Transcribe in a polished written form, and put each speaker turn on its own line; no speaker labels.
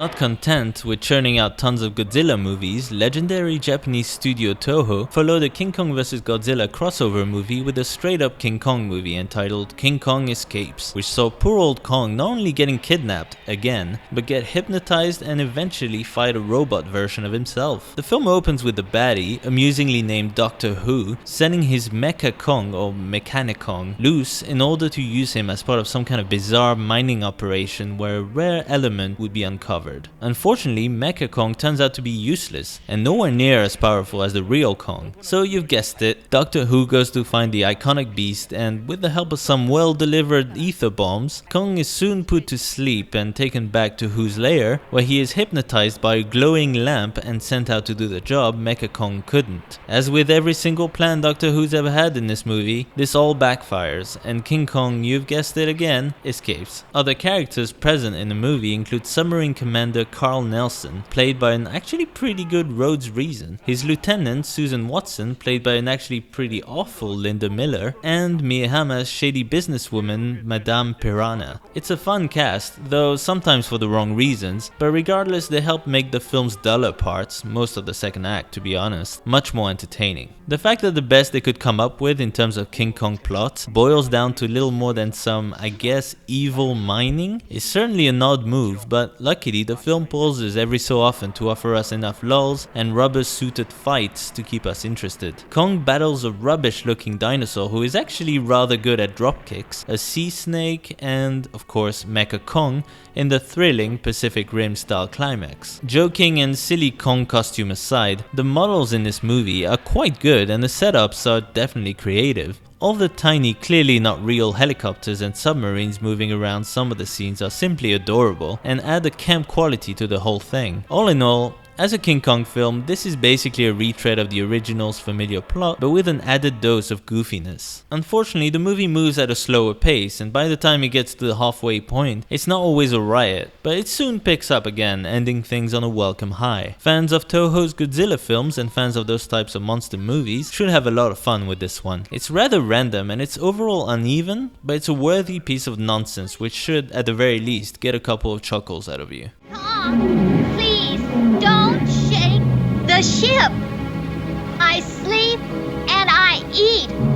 Not content with churning out tons of Godzilla movies, legendary Japanese studio Toho followed a King Kong vs Godzilla crossover movie with a straight-up King Kong movie entitled King Kong Escapes, which saw poor old Kong not only getting kidnapped again, but get hypnotized and eventually fight a robot version of himself. The film opens with the baddie, amusingly named Doctor Who, sending his Mecha Kong or Mechanic Kong loose in order to use him as part of some kind of bizarre mining operation where a rare element would be uncovered. Unfortunately, Mecha Kong turns out to be useless and nowhere near as powerful as the real Kong. So you've guessed it, Doctor Who goes to find the iconic beast, and with the help of some well-delivered ether bombs, Kong is soon put to sleep and taken back to Who's lair, where he is hypnotized by a glowing lamp and sent out to do the job Mecha Kong couldn't. As with every single plan Doctor Who's ever had in this movie, this all backfires, and King Kong, you've guessed it again, escapes. Other characters present in the movie include submarine commander Carl Nelson, played by an actually pretty good Rhodes Reason, his lieutenant Susan Watson, played by an actually pretty awful Linda Miller, and Miyahama's shady businesswoman Madame Piranha. It's a fun cast, though sometimes for the wrong reasons, but regardless they help make the film's duller parts, most of the second act to be honest, much more entertaining. The fact that the best they could come up with in terms of King Kong plot boils down to little more than some, I guess, evil mining is certainly an odd move, but luckily the film pauses every so often to offer us enough lulls and rubber-suited fights to keep us interested. Kong battles a rubbish-looking dinosaur who is actually rather good at dropkicks, a sea snake, and, of course, Mecha Kong in the thrilling Pacific Rim-style climax. Joking and silly Kong costume aside, the models in this movie are quite good and the setups are definitely creative. All the tiny, clearly not real helicopters and submarines moving around some of the scenes are simply adorable and add a camp quality to the whole thing. All in all, as a King Kong film, this is basically a retread of the original's familiar plot, but with an added dose of goofiness. Unfortunately, the movie moves at a slower pace, and by the time it gets to the halfway point, it's not always a riot, but it soon picks up again, ending things on a welcome high. Fans of Toho's Godzilla films and fans of those types of monster movies should have a lot of fun with this one. It's rather random and it's overall uneven, but it's a worthy piece of nonsense which should, at the very least, get a couple of chuckles out of you.
Tom, please don't shake the ship. I sleep and I eat.